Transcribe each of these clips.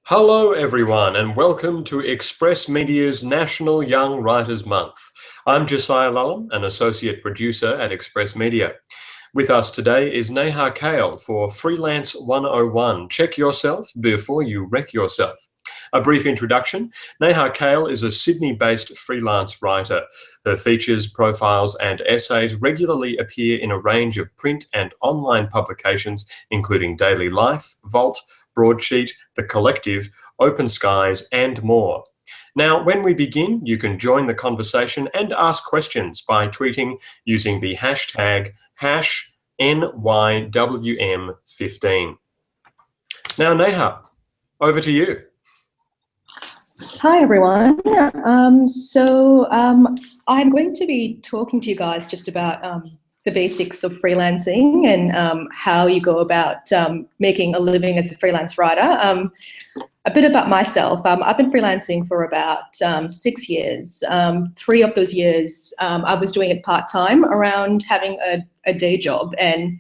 Hello, everyone, and welcome to Express Media's National Young Writers Month. I'm Josiah Lulham, an associate producer at Express Media. With us today is Neha Kale for Freelance 101. Check yourself before you wreck yourself. A brief introduction. Neha Kale is a Sydney-based freelance writer. Her features, profiles, and essays regularly appear in a range of print and online publications, including Daily Life, Vault, Broadsheet, The Collective, Open Skies, and more. Now, when we begin, you can join the conversation and ask questions by tweeting using the hashtag #NYWM15. Now, Neha, over to you. Hi, everyone. I'm going to be talking to you guys just about the basics of freelancing and how you go about making a living as a freelance writer. A bit about myself. I've been freelancing for about 6 years. 3 of those years, I was doing it part-time around having a day job. And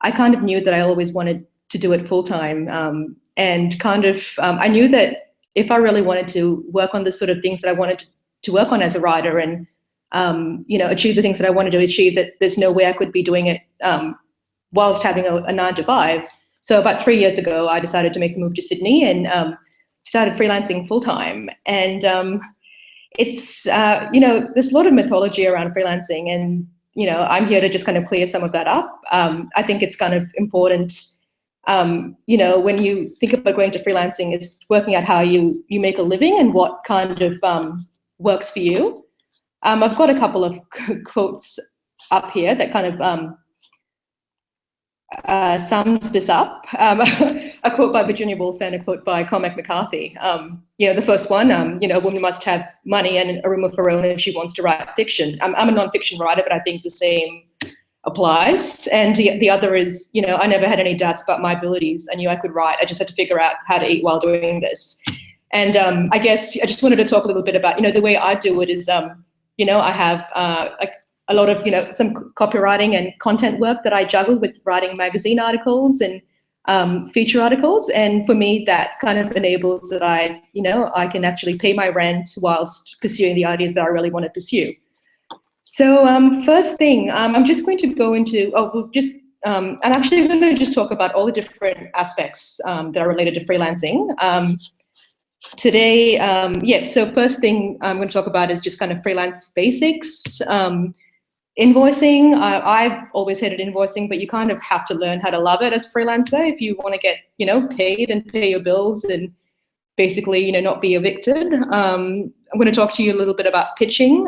I kind of knew that I always wanted to do it full-time. I knew that if I really wanted to work on the sort of things that I wanted to work on as a writer and achieve the things that I wanted to achieve, that there's no way I could be doing it whilst having a 9-to-5. So about 3 years ago, I decided to make the move to Sydney and started freelancing full time. And there's a lot of mythology around freelancing, and I'm here to just kind of clear some of that up. I think it's kind of important. When you think about going to freelancing, is working out how you make a living and what kind of works for you. I've got a couple of quotes up here that kind of sums this up. A quote by Virginia Woolf and a quote by Cormac McCarthy. The first one, a woman must have money and a room of her own if she wants to write fiction. I'm a non-fiction writer, but I think the same applies. And the other is, I never had any doubts about my abilities. I knew I could write. I just had to figure out how to eat while doing this. And I guess I just wanted to talk a little bit about, the way I do it is, I have a lot of, some copywriting and content work that I juggle with writing magazine articles and feature articles. And for me, that kind of enables that I can actually pay my rent whilst pursuing the ideas that I really want to pursue. So first thing, I'm just going to go into, I'm actually going to just talk about all the different aspects that are related to freelancing. Today, so first thing I'm going to talk about is just kind of freelance basics. Invoicing, I've always hated invoicing, but you kind of have to learn how to love it as a freelancer if you want to get, paid and pay your bills and basically, not be evicted. I'm going to talk to you a little bit about pitching,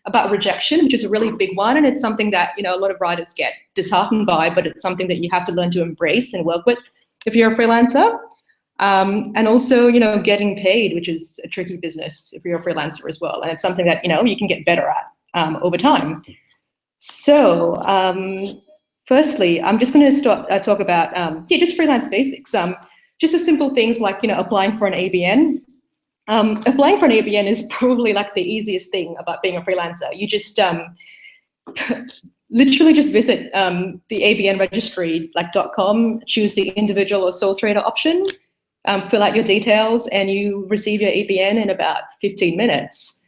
about rejection, which is a really big one. And it's something that, a lot of writers get disheartened by, but it's something that you have to learn to embrace and work with if you're a freelancer. And also, getting paid, which is a tricky business if you're a freelancer as well. And it's something that, you can get better at over time. So firstly, I'm just going to talk about, just freelance basics. Just the simple things like, applying for an ABN. Applying for an ABN is probably like the easiest thing about being a freelancer. You just literally just visit the ABN registry, like .com, choose the individual or sole trader option, fill out your details, and you receive your ABN in about 15 minutes.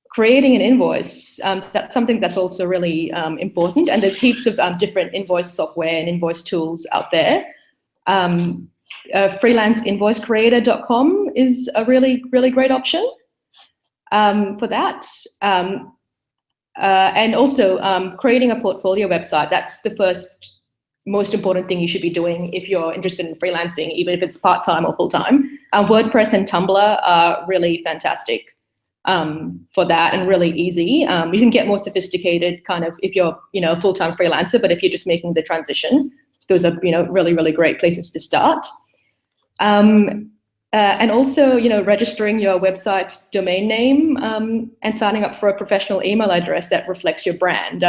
Creating an invoice, that's something that's also really important. And there's heaps of different invoice software and invoice tools out there. Freelanceinvoicecreator.com is a really, really great option for that. And also creating a portfolio website. That's the first most important thing you should be doing if you're interested in freelancing, even if it's part-time or full-time. WordPress and Tumblr are really fantastic for that and really easy. You can get more sophisticated kind of if you're, a full-time freelancer, but if you're just making the transition, those are, really, really great places to start. And also, registering your website domain name and signing up for a professional email address that reflects your brand.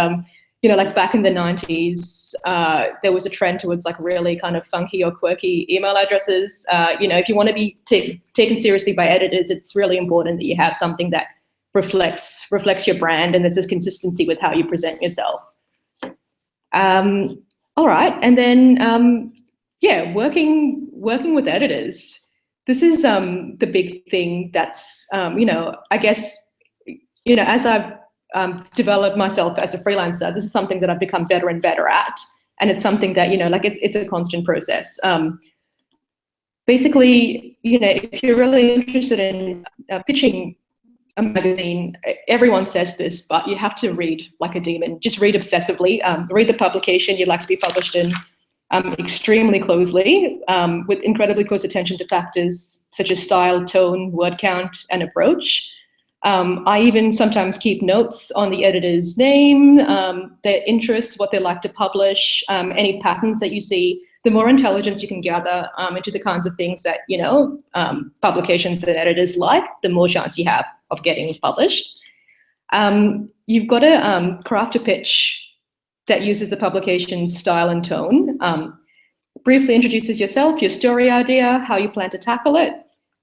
Like back in the 90s, there was a trend towards like really kind of funky or quirky email addresses. If you want to be taken seriously by editors, it's really important that you have something that reflects your brand and there's this consistency with how you present yourself. All right, and then yeah, working with editors. This is the big thing that's, I guess, as I've developed myself as a freelancer, this is something that I've become better and better at. And it's something that, it's a constant process. Basically, if you're really interested in pitching a magazine, everyone says this, but you have to read like a demon. Just read obsessively. Read the publication you'd like to be published in extremely closely, with incredibly close attention to factors such as style, tone, word count, and approach. I even sometimes keep notes on the editor's name, their interests, what they like to publish, any patterns that you see. The more intelligence you can gather into the kinds of things that, publications and editors like, the more chance you have of getting published. You've got to craft a pitch that uses the publication's style and tone, briefly introduces yourself, your story idea, how you plan to tackle it,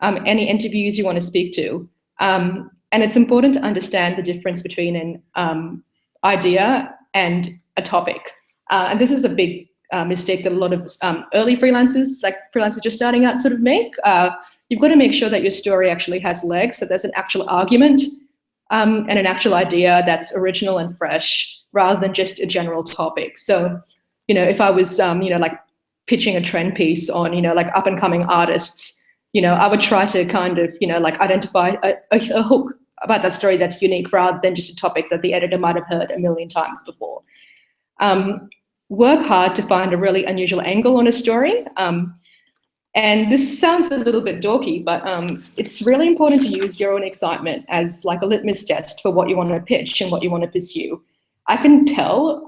any interviews you want to speak to. And it's important to understand the difference between an idea and a topic. And this is a big mistake that a lot of early freelancers, like freelancers just starting out, sort of make. You've got to make sure that your story actually has legs, that there's an actual argument and an actual idea that's original and fresh, rather than just a general topic. So, if I was, like pitching a trend piece on, like up and coming artists, I would try to kind of, like identify a hook about that story that's unique, rather than just a topic that the editor might have heard a million times before. Work hard to find a really unusual angle on a story. And this sounds a little bit dorky, but it's really important to use your own excitement as like a litmus test for what you want to pitch and what you want to pursue. I can tell,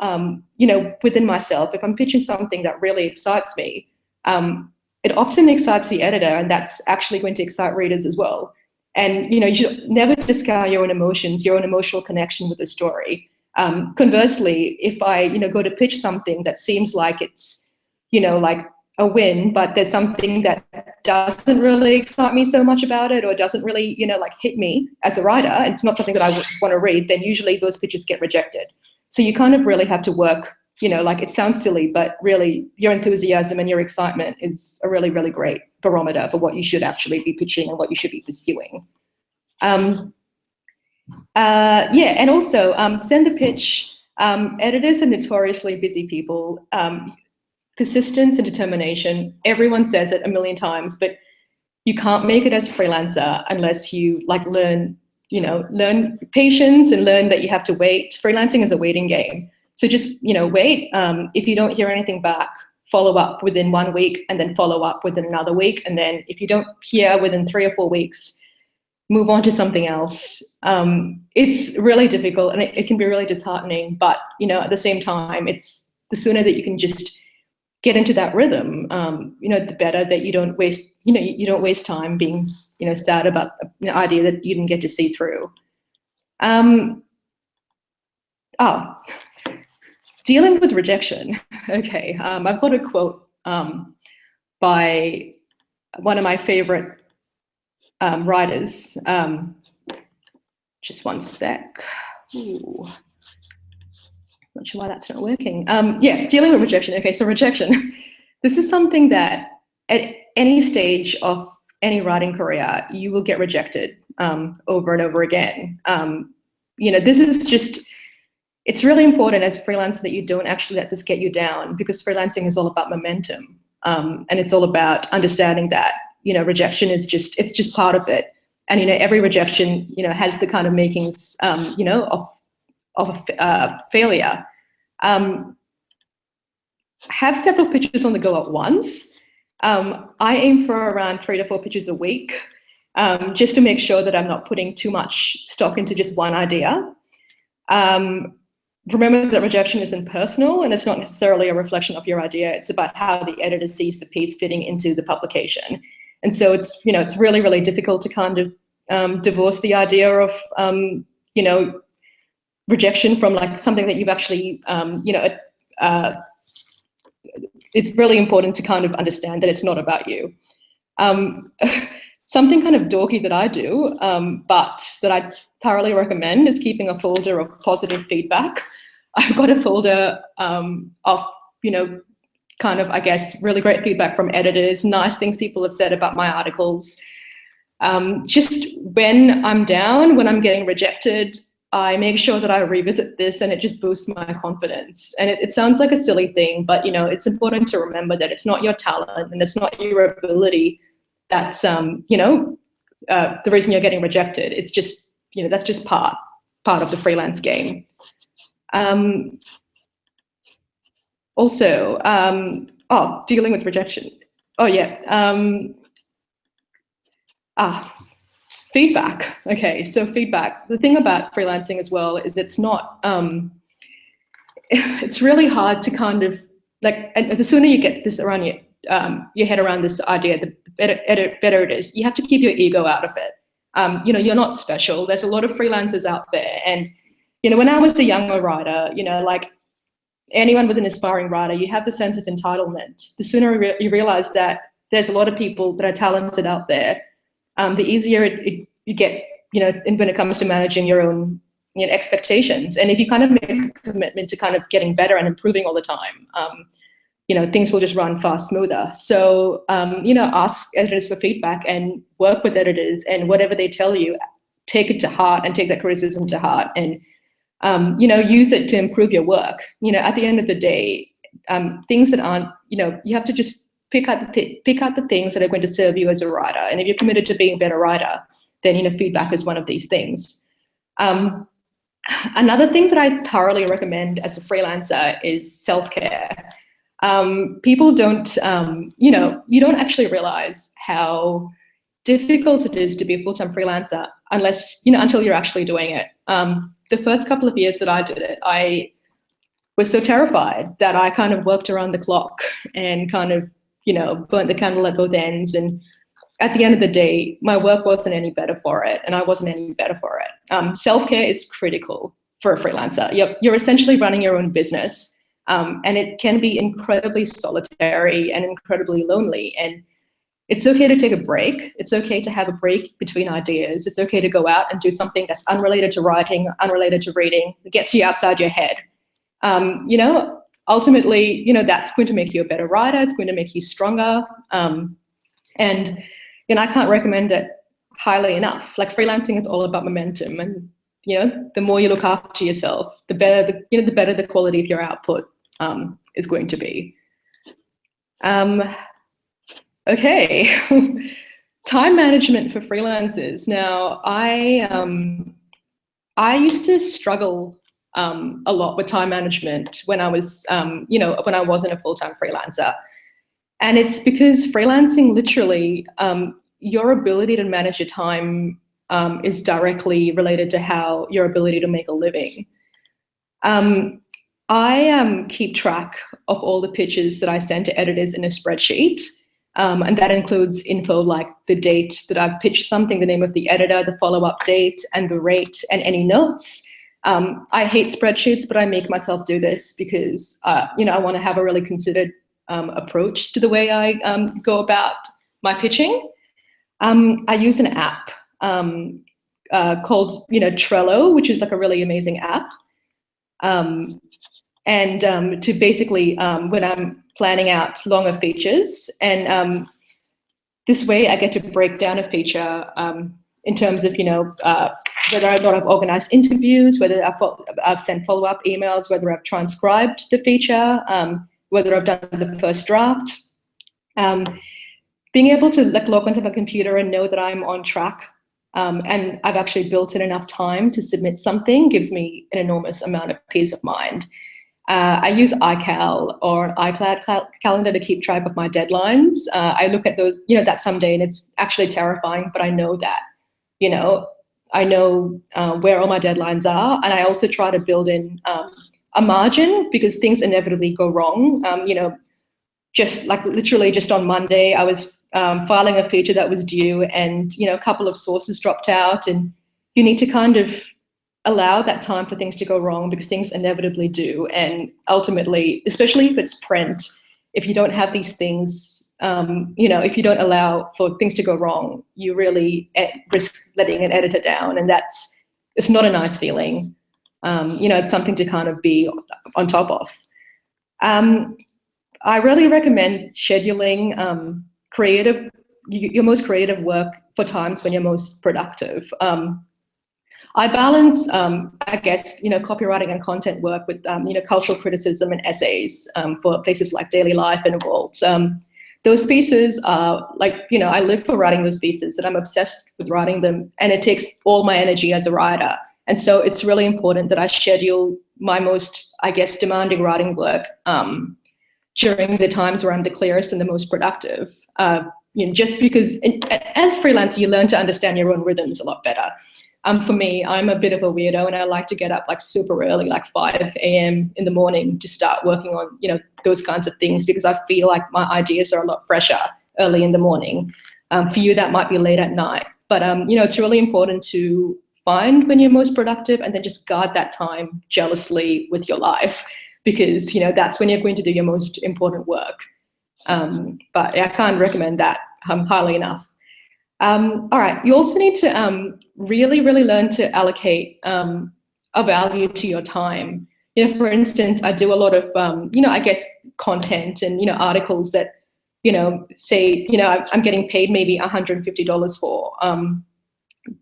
within myself, if I'm pitching something that really excites me, it often excites the editor, and that's actually going to excite readers as well. And, you should never discount your own emotions, your own emotional connection with the story. Conversely, if I, go to pitch something that seems like it's, like a win, but there's something that doesn't really excite me so much about it, or doesn't really, like hit me as a writer, and it's not something that I want to read, then usually those pitches get rejected. So you kind of really have to work, like it sounds silly, but really your enthusiasm and your excitement is a really, really great barometer for what you should actually be pitching and what you should be pursuing. And also send the pitch. Editors are notoriously busy people. Persistence and determination, everyone says it a million times, but you can't make it as a freelancer unless you learn patience and learn that you have to wait. Freelancing is a waiting game. So just, wait. If you don't hear anything back, follow up within 1 week, and then follow up within another week. And then if you don't hear within 3 or 4 weeks, move on to something else. It's really difficult, and it can be really disheartening, but, at the same time, it's the sooner that you can just get into that rhythm, the better that you don't waste, you don't waste time being, sad about an idea that you didn't get to see through. Dealing with rejection. Okay, I've got a quote by one of my favorite writers. Just one sec. Ooh. Not sure why that's not working. Dealing with rejection. Okay, so rejection. This is something that at any stage of any writing career, you will get rejected over and over again. This is just, it's really important as a freelancer that you don't actually let this get you down, because freelancing is all about momentum. And it's all about understanding that, rejection is it's just part of it. And, every rejection, has the kind of makings, of failure. Have several pitches on the go at once. I aim for around 3 to 4 pitches a week, just to make sure that I'm not putting too much stock into just one idea. Remember that rejection isn't personal, and it's not necessarily a reflection of your idea. It's about how the editor sees the piece fitting into the publication. And so it's, it's really, really difficult to kind of divorce the idea of, rejection from like something that you've actually, it's really important to kind of understand that it's not about you. Something kind of dorky that I do, but that I thoroughly recommend, is keeping a folder of positive feedback. I've got a folder of, kind of, I guess, really great feedback from editors, nice things people have said about my articles. Just when I'm down, when I'm getting rejected, I make sure that I revisit this, and it just boosts my confidence. And it sounds like a silly thing, but it's important to remember that it's not your talent and it's not your ability that's the reason you're getting rejected. It's just that's just part of the freelance game. Also, dealing with rejection. Oh yeah. Feedback. Okay, so feedback. The thing about freelancing as well is it's not, it's really hard to kind of and the sooner you get this around your head around this idea, the better it is. You have to keep your ego out of it. You're not special. There's a lot of freelancers out there. And, when I was a younger writer, like anyone with an aspiring writer, you have the sense of entitlement. The sooner you realize that there's a lot of people that are talented out there, the easier you get, when it comes to managing your own expectations. And if you kind of make a commitment to kind of getting better and improving all the time, things will just run far smoother. So, ask editors for feedback and work with editors, and whatever they tell you, take it to heart and take that criticism to heart, and, use it to improve your work. At the end of the day, things that aren't, you have to just pick out the things that are going to serve you as a writer. And if you're committed to being a better writer, then, feedback is one of these things. Another thing that I thoroughly recommend as a freelancer is self-care. People don't, you don't actually realize how difficult it is to be a full-time freelancer unless, until you're actually doing it. The first couple of years that I did it, I was so terrified that I kind of worked around the clock and kind of, burnt the candle at both ends. And at the end of the day, my work wasn't any better for it, and I wasn't any better for it. Self-care is critical for a freelancer. You're essentially running your own business. And it can be incredibly solitary and incredibly lonely. And it's okay to take a break. It's okay to have a break between ideas. It's okay to go out and do something that's unrelated to writing, unrelated to reading, that gets you outside your head. Ultimately, that's going to make you a better writer. It's going to make you stronger. And, I can't recommend it highly enough. Like, freelancing is all about momentum. And, the more you look after yourself, the better the quality of your output is going to be. Okay, time management for freelancers. Now, I used to struggle a lot with time management when I was, when I wasn't a full-time freelancer. And it's because freelancing, literally, your ability to manage your time is directly related to how your ability to make a living. I keep track of all the pitches that I send to editors in a spreadsheet, and that includes info like the date that I've pitched something, the name of the editor, the follow-up date, and the rate, and any notes. I hate spreadsheets, but I make myself do this because I want to have a really considered approach to the way I go about my pitching. I use an app called Trello, which is like a really amazing app. And to basically, when I'm planning out longer features, and this way I get to break down a feature in terms of, whether or not I've organized interviews, whether I've sent follow-up emails, whether I've transcribed the feature, whether I've done the first draft. Being able to log onto my computer and know that I'm on track and I've actually built in enough time to submit something gives me an enormous amount of peace of mind. I use iCal or iCloud calendar to keep track of my deadlines. I look at those, that someday, and it's actually terrifying, but I know that, I know where all my deadlines are. And I also try to build in a margin because things inevitably go wrong. Just like literally just on Monday, I was filing a feature that was due, and, a couple of sources dropped out, and you need to kind of allow that time for things to go wrong because things inevitably do. And ultimately, especially if it's print, if you don't have these things, if you don't allow for things to go wrong, you really risk letting an editor down. And it's not a nice feeling. It's something to kind of be on top of. I really recommend scheduling your most creative work for times when you're most productive. I balance, I guess, copywriting and content work with, cultural criticism and essays for places like Daily Life and Vault. Those pieces are I live for writing those pieces, and I'm obsessed with writing them, and it takes all my energy as a writer. And so it's really important that I schedule my most, I guess, demanding writing work during the times where I'm the clearest and the most productive. Just because as a freelancer, you learn to understand your own rhythms a lot better. For me, I'm a bit of a weirdo, and I like to get up super early, like 5 a.m. in the morning, to start working on, those kinds of things, because I feel like my ideas are a lot fresher early in the morning. For you, that might be late at night, but it's really important to find when you're most productive, and then just guard that time jealously with your life, because that's when you're going to do your most important work. But I can't recommend that highly enough. All right, you also need to really learn to allocate a value to your time. For instance, I do a lot of I guess content and articles that say I'm getting paid maybe $150 for.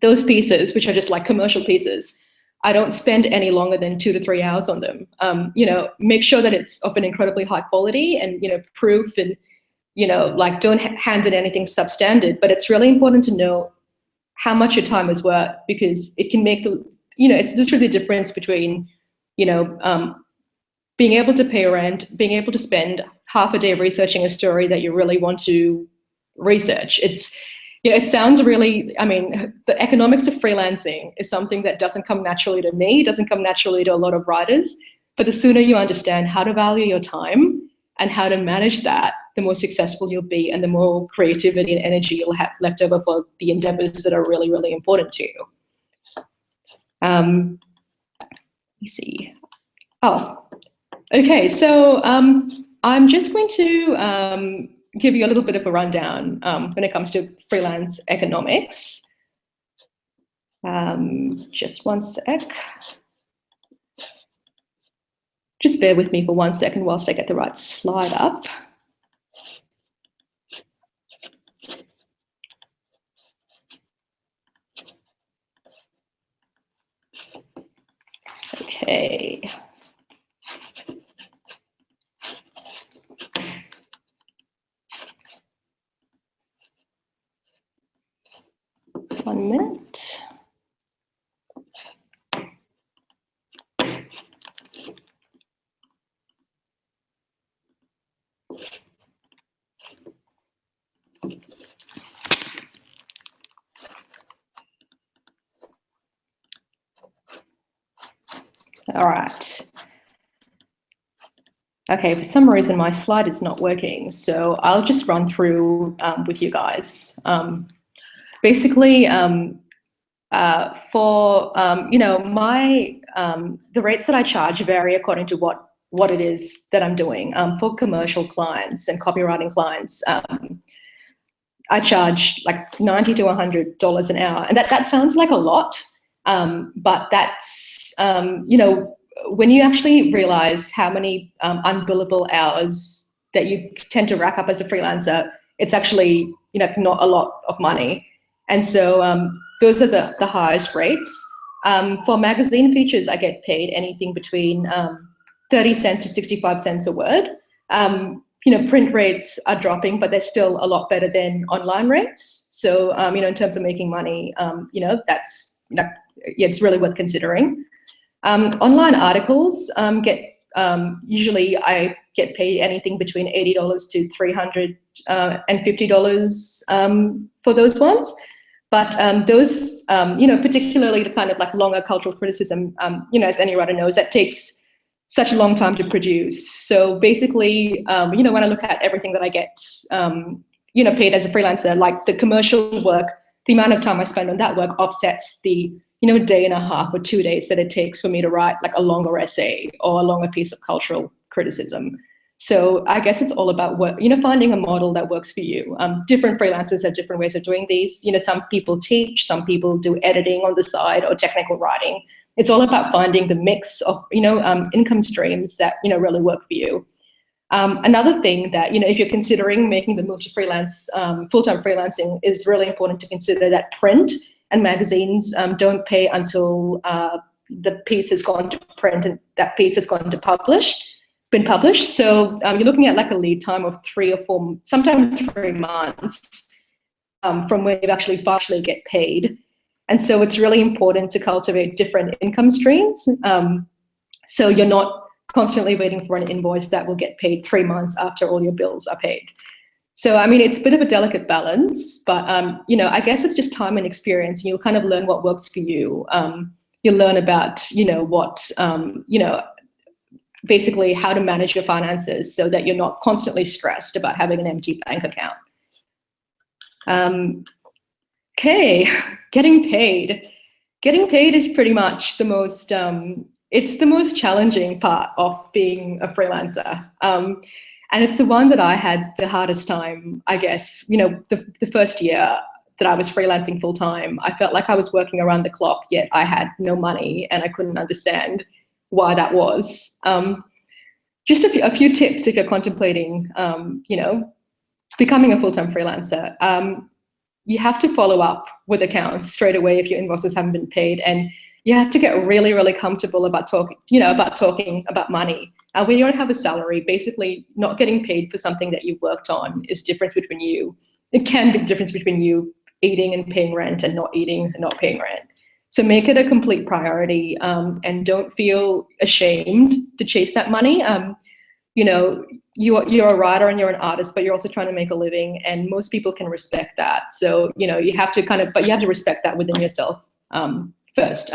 Those pieces, which are just like commercial pieces, I don't spend any longer than 2 to 3 hours on them. Make sure that it's of an incredibly high quality and proof, and don't hand in anything substandard. But it's really important to know how much your time is worth, because it can make it's literally the difference between being able to pay rent, being able to spend half a day researching a story that you really want to research. It sounds really, the economics of freelancing is something that doesn't come naturally to me, doesn't come naturally to a lot of writers. But the sooner you understand how to value your time and how to manage that, the more successful you'll be, and the more creativity and energy you'll have left over for the endeavors that are really, really important to you. Let me see. Oh, okay. So I'm just going to give you a little bit of a rundown when it comes to freelance economics. Just one sec. Just bear with me for 1 second whilst I get the right slide up. Okay. One minute. All right. Okay, for some reason my slide is not working, so I'll just run through with you guys. Basically, for the rates that I charge vary according to what it is that I'm doing. For commercial clients and copywriting clients, I charge like $90 to $100 an hour, and that sounds like a lot, but that's when you actually realize how many unbillable hours that you tend to rack up as a freelancer, it's actually not a lot of money. And so those are the highest rates. For magazine features, I get paid anything between 30 cents to 65 cents a word. Print rates are dropping, but they're still a lot better than online rates. So in terms of making money, that's it's really worth considering. Online articles usually I get paid anything between $80 to $350 for those ones. But those, particularly the kind of like longer cultural criticism, as any writer knows, that takes such a long time to produce. So basically, when I look at everything that I get, paid as a freelancer, like the commercial work, the amount of time I spend on that work offsets the day and a half or 2 days that it takes for me to write like a longer essay or a longer piece of cultural criticism. So I guess it's all about finding a model that works for you. Different freelancers have different ways of doing these. Some people teach, some people do editing on the side or technical writing. It's all about finding the mix of income streams that really work for you. Another thing that, if you're considering making the move to freelance, full-time freelancing, is really important to consider that print and magazines don't pay until the piece has gone to print and that piece has been published. So you're looking at like a lead time of 3 or 4, sometimes 3 months from when you actually get paid. And so it's really important to cultivate different income streams. So you're not constantly waiting for an invoice that will get paid 3 months after all your bills are paid. So, I mean, it's a bit of a delicate balance, but, I guess it's just time and experience, and you'll kind of learn what works for you. You'll learn about, basically how to manage your finances so that you're not constantly stressed about having an empty bank account. Okay, getting paid. Getting paid is pretty much the most, it's the most challenging part of being a freelancer. And it's the one that I had the hardest time, I guess. The first year that I was freelancing full time, I felt like I was working around the clock, yet I had no money and I couldn't understand why that was. Just a few tips if you're contemplating, becoming a full-time freelancer. You have to follow up with accounts straight away if your invoices haven't been paid, and you have to get really, really comfortable about talking about money. When you don't have a salary, basically not getting paid for something that you worked on is difference between you. It can be the difference between you eating and paying rent and not eating and not paying rent. So make it a complete priority, and don't feel ashamed to chase that money. You're a writer and you're an artist, but you're also trying to make a living, and most people can respect that. So, you have to respect that within yourself first.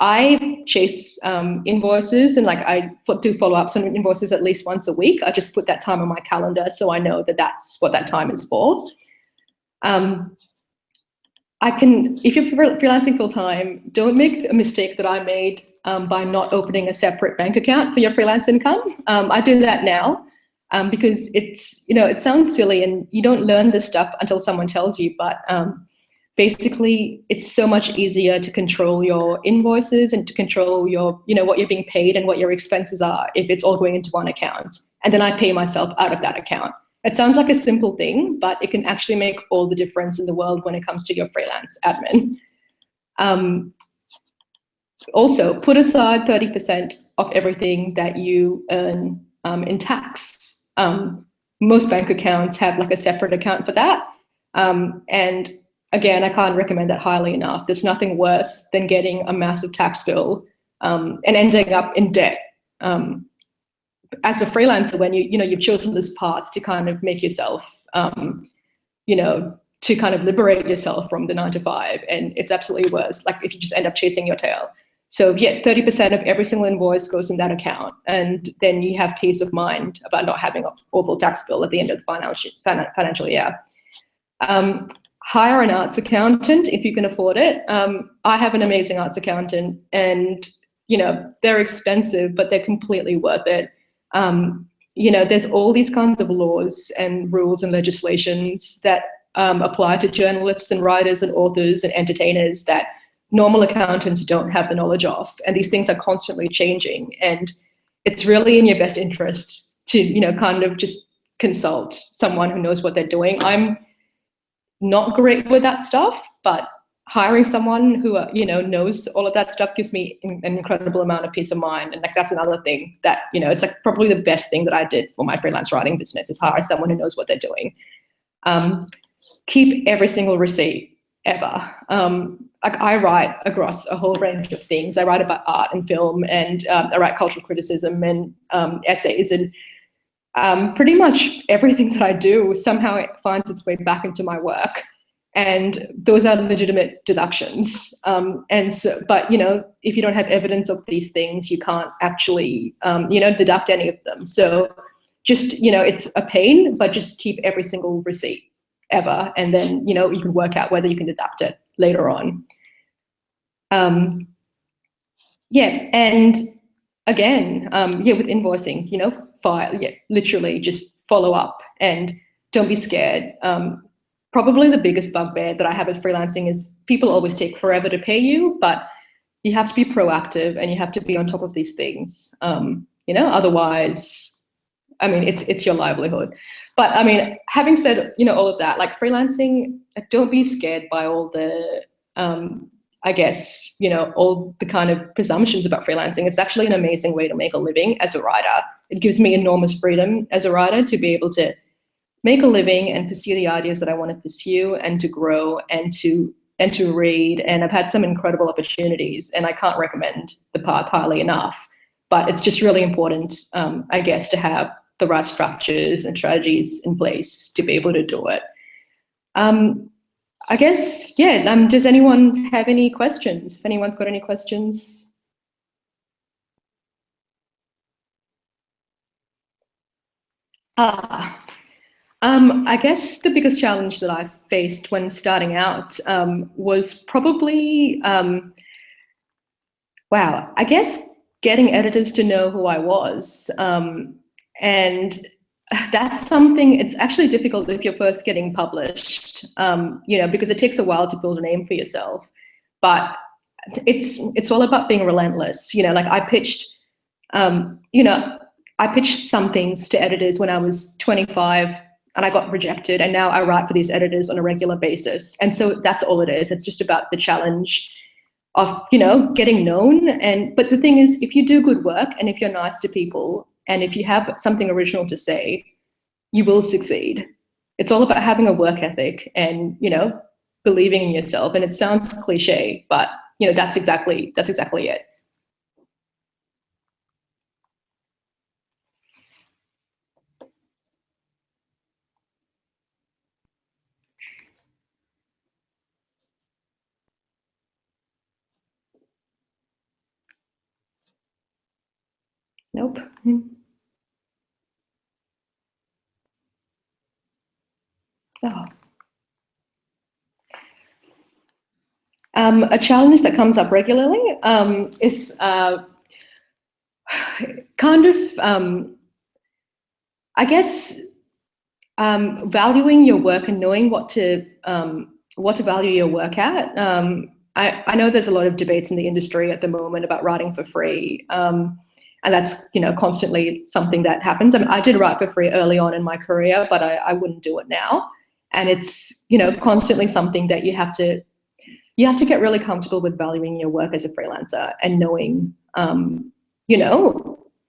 I chase invoices, and I do follow-ups on invoices at least once a week. I just put that time on my calendar so I know that that's what that time is for. If you're freelancing full-time, don't make a mistake that I made by not opening a separate bank account for your freelance income. I do that now because it sounds silly and you don't learn this stuff until someone tells you, but basically it's so much easier to control your invoices and to control your, what you're being paid and what your expenses are if it's all going into one account. And then I pay myself out of that account. It sounds like a simple thing, but it can actually make all the difference in the world when it comes to your freelance admin. Also, put aside 30% of everything that you earn in tax. Most bank accounts have a separate account for that. And again, I can't recommend that highly enough. There's nothing worse than getting a massive tax bill and ending up in debt. As a freelancer, when you've chosen this path to kind of make yourself, to kind of liberate yourself from the 9 to 5, and it's absolutely worse. If you just end up chasing your tail. So yeah, 30% of every single invoice goes in that account, and then you have peace of mind about not having an awful tax bill at the end of the financial year. Hire an arts accountant if you can afford it. I have an amazing arts accountant, and they're expensive, but they're completely worth it. There's all these kinds of laws and rules and legislations that apply to journalists and writers and authors and entertainers that normal accountants don't have the knowledge of. And these things are constantly changing. And it's really in your best interest to, kind of just consult someone who knows what they're doing. I'm not great with that stuff, but hiring someone who, knows all of that stuff gives me an incredible amount of peace of mind. And that's another thing that, it's probably the best thing that I did for my freelance writing business is hire someone who knows what they're doing. Keep every single receipt ever. I write across a whole range of things. I write about art and film, and I write cultural criticism and essays, and pretty much everything that I do somehow it finds its way back into my work. And those are legitimate deductions. But if you don't have evidence of these things, you can't actually, deduct any of them. So just, it's a pain, but just keep every single receipt ever. And then, you can work out whether you can deduct it later on. And again, with invoicing, literally just follow up and don't be scared. Probably the biggest bugbear that I have with freelancing is people always take forever to pay you, but you have to be proactive and you have to be on top of these things. Otherwise, I mean, it's your livelihood. But I mean, having said, all of that, like freelancing, don't be scared by all the, I guess, all the kind of presumptions about freelancing. It's actually an amazing way to make a living as a writer. It gives me enormous freedom as a writer to be able to make a living and pursue the ideas that I want to pursue and to grow and to read. And I've had some incredible opportunities, and I can't recommend the path highly enough. But it's just really important, I guess, to have the right structures and strategies in place to be able to do it. I guess, yeah, does anyone have any questions? If anyone's got any questions. I guess the biggest challenge that I faced when starting out was probably, I guess getting editors to know who I was. And that's something, it's actually difficult if you're first getting published, because it takes a while to build a name for yourself. But it's all about being relentless. Like I pitched, I pitched some things to editors when I was 25 and I got rejected, and now I write for these editors on a regular basis. And so that's all it is. It's just about the challenge of, getting known. But the thing is, if you do good work and if you're nice to people and if you have something original to say, you will succeed. It's all about having a work ethic and, believing in yourself. And it sounds cliche, but, that's exactly it. Nope. Oh. A challenge that comes up regularly is kind of, I guess, valuing your work and knowing what to value your work at. I know there's a lot of debates in the industry at the moment about writing for free. And that's, constantly something that happens. I mean, I did write for free early on in my career, but I wouldn't do it now. And it's, constantly something that you have to get really comfortable with valuing your work as a freelancer and knowing,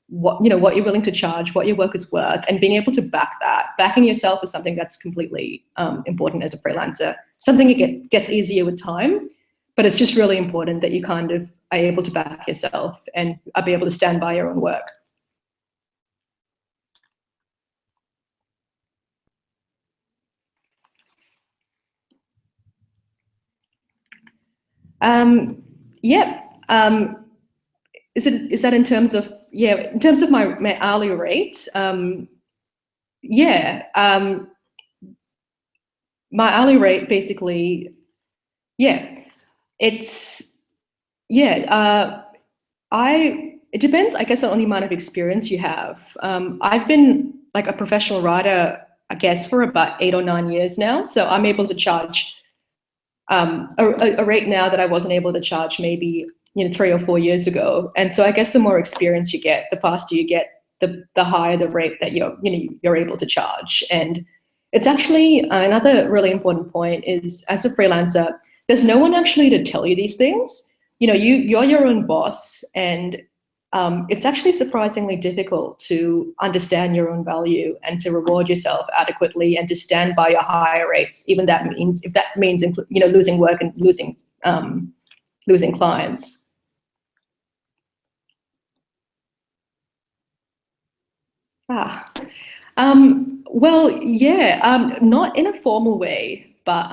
what you're willing to charge, what your work is worth, and being able to back that. Backing yourself is something that's completely important as a freelancer. Something it gets easier with time, but it's just really important that you kind of are able to back yourself and are be able to stand by your own work. Is that in terms of, in terms of my hourly rate? My hourly rate basically, it depends, I guess, on the amount of experience you have. I've been like a professional writer, I guess, for about 8 or 9 years now. So I'm able to charge a rate now that I wasn't able to charge maybe 3 or 4 years ago. And so I guess the more experience you get, the faster you get, the higher the rate that you're able to charge. And it's actually another really important point is, as a freelancer, there's no one actually to tell you these things. You're your own boss, and it's actually surprisingly difficult to understand your own value and to reward yourself adequately and to stand by your higher rates, if that means losing work and losing clients. Not in a formal way, but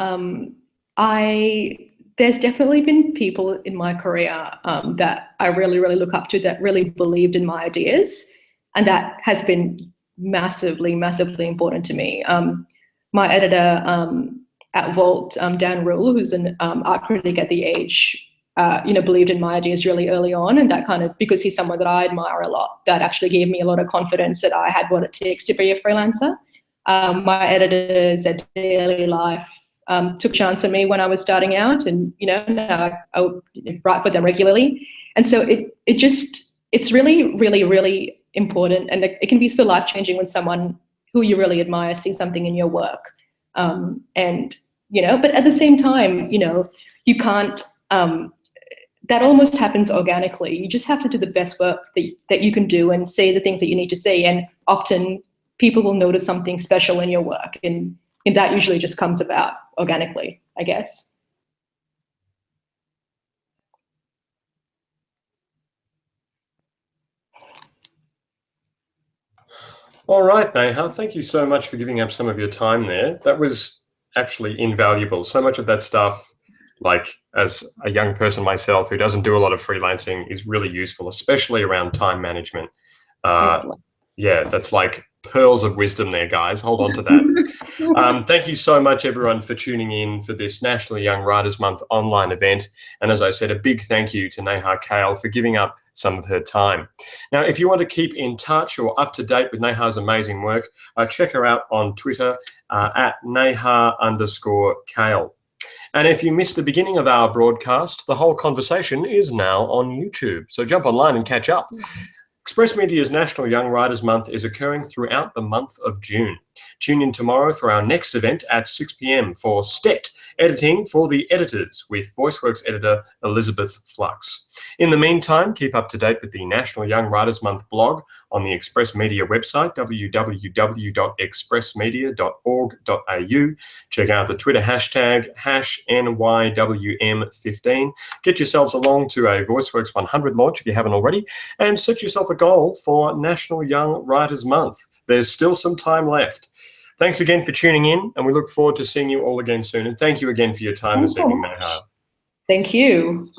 there's definitely been people in my career that I really, really look up to, that really believed in my ideas, and that has been massively, massively important to me. My editor at Vault, Dan Rule, who's an art critic at The Age, believed in my ideas really early on, and that kind of, because he's someone that I admire a lot, that actually gave me a lot of confidence that I had what it takes to be a freelancer. My editors at Daily Life took a chance on me when I was starting out, and now I write for them regularly. And so it's really, really, really important, and it can be so life-changing when someone who you really admire sees something in your work. And, you know, but at the same time, you know, you can't, that almost happens organically. You just have to do the best work that you can do and say the things that you need to say. And often people will notice something special in your work, and that usually just comes about organically, I guess. All right, Neha, thank you so much for giving up some of your time there. That was actually invaluable. So much of that stuff, like as a young person myself who doesn't do a lot of freelancing, is really useful, especially around time management. Excellent. Yeah, that's like pearls of wisdom there, guys. Hold on to that. Thank you so much, everyone, for tuning in for this National Young Writers Month online event. And as I said, a big thank you to Neha Kale for giving up some of her time. Now, if you want to keep in touch or up to date with Neha's amazing work, check her out on Twitter at Neha_Kale. And if you missed the beginning of our broadcast, the whole conversation is now on YouTube. So jump online and catch up. Express Media's National Young Writers Month is occurring throughout the month of June. Tune in tomorrow for our next event at 6 p.m. for STET, Editing for the Editors, with VoiceWorks editor Elizabeth Flux. In the meantime, keep up to date with the National Young Writers Month blog on the Express Media website, www.expressmedia.org.au. Check out the Twitter hashtag #NYWM15. Get yourselves along to a VoiceWorks 100 launch if you haven't already, and set yourself a goal for National Young Writers Month. There's still some time left. Thanks again for tuning in, and we look forward to seeing you all again soon. And thank you again for your time this evening, Neha. Thank you.